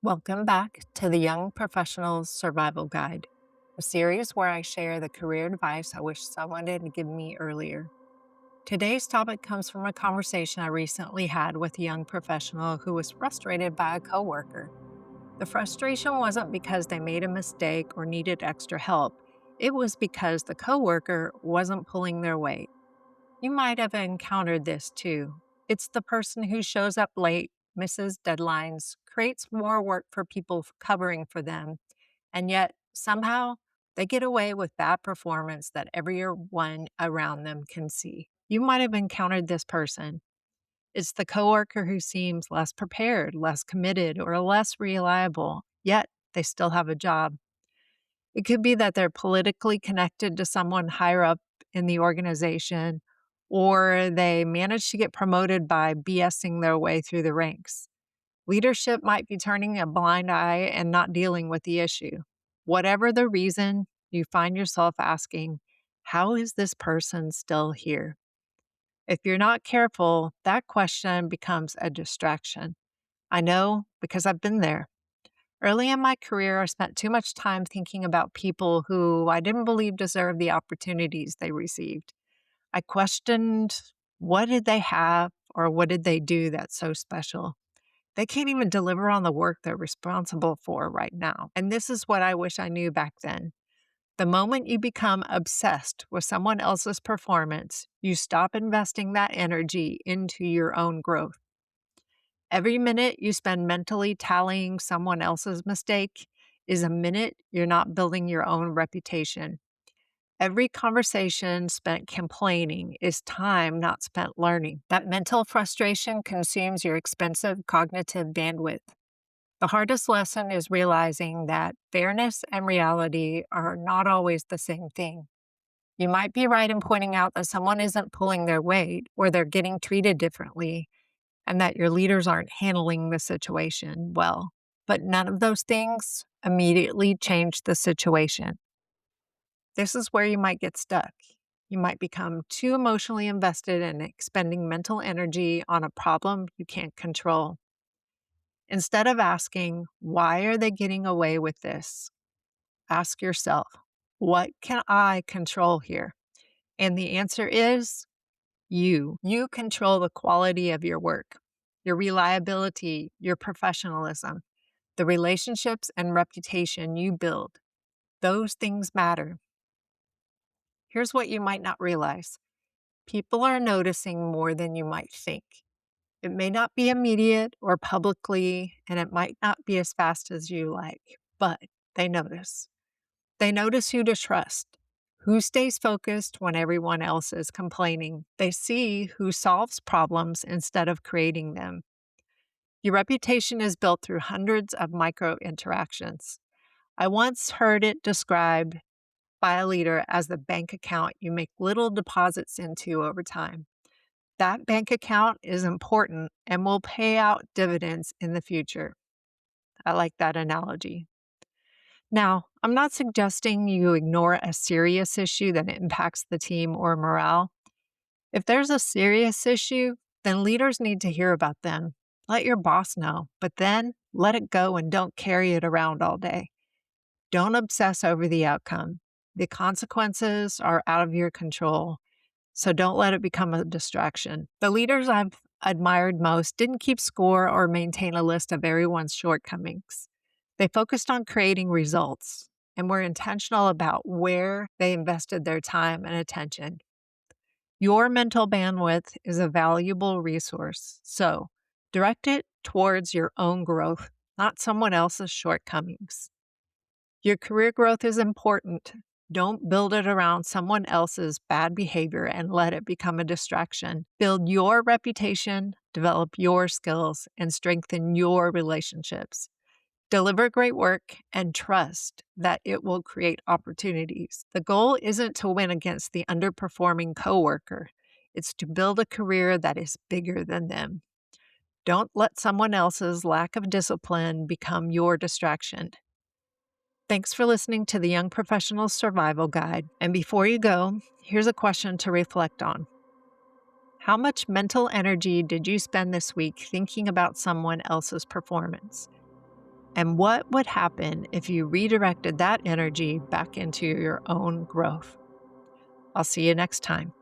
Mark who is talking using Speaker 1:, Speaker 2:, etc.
Speaker 1: Welcome back to the Young Professionals Survival Guide, a series where I share the career advice I wish someone had given me earlier. Today's topic comes from a conversation I recently had with a young professional who was frustrated by a coworker. The frustration wasn't because they made a mistake or needed extra help. It was because the coworker wasn't pulling their weight. You might have encountered this too. It's the person who shows up late, misses deadlines, creates more work for people covering for them, and yet somehow they get away with bad performance that everyone around them can see. You might have encountered this person. It's the coworker who seems less prepared, less committed, or less reliable, yet they still have a job. It could be that they're politically connected to someone higher up in the organization, or they manage to get promoted by BSing their way through the ranks. Leadership might be turning a blind eye and not dealing with the issue. Whatever the reason, you find yourself asking, how is this person still here? If you're not careful, that question becomes a distraction. I know because I've been there. Early in my career, I spent too much time thinking about people who I didn't believe deserved the opportunities they received. I questioned, what did they have or what did they do that's so special? They can't even deliver on the work they're responsible for right now. And this is what I wish I knew back then. The moment you become obsessed with someone else's performance, you stop investing that energy into your own growth. Every minute you spend mentally tallying someone else's mistake is a minute you're not building your own reputation. Every conversation spent complaining is time not spent learning. That mental frustration consumes your expensive cognitive bandwidth. The hardest lesson is realizing that fairness and reality are not always the same thing. You might be right in pointing out that someone isn't pulling their weight or they're getting treated differently, and that your leaders aren't handling the situation well. But none of those things immediately change the situation. This is where you might get stuck. You might become too emotionally invested in expending mental energy on a problem you can't control. Instead of asking, why are they getting away with this? Ask yourself, what can I control here? And the answer is you. You control the quality of your work, your reliability, your professionalism, the relationships and reputation you build. Those things matter. Here's what you might not realize. People are noticing more than you might think. It may not be immediate or publicly, and it might not be as fast as you like, but they notice. They notice who to trust, who stays focused when everyone else is complaining. They see who solves problems instead of creating them. Your reputation is built through hundreds of micro interactions. I once heard it described by a leader as the bank account you make little deposits into over time. That bank account is important and will pay out dividends in the future. I like that analogy. Now, I'm not suggesting you ignore a serious issue that impacts the team or morale. If there's a serious issue, then leaders need to hear about them. Let your boss know, but then let it go and don't carry it around all day. Don't obsess over the outcome. The consequences are out of your control, so don't let it become a distraction. The leaders I've admired most didn't keep score or maintain a list of everyone's shortcomings. They focused on creating results and were intentional about where they invested their time and attention. Your mental bandwidth is a valuable resource, so direct it towards your own growth, not someone else's shortcomings. Your career growth is important. Don't build it around someone else's bad behavior and let it become a distraction. Build your reputation, develop your skills, and strengthen your relationships. Deliver great work and trust that it will create opportunities. The goal isn't to win against the underperforming coworker. It's to build a career that is bigger than them. Don't let someone else's lack of discipline become your distraction. Thanks for listening to the Young Professionals Survival Guide. And before you go, here's a question to reflect on. How much mental energy did you spend this week thinking about someone else's performance? And what would happen if you redirected that energy back into your own growth? I'll see you next time.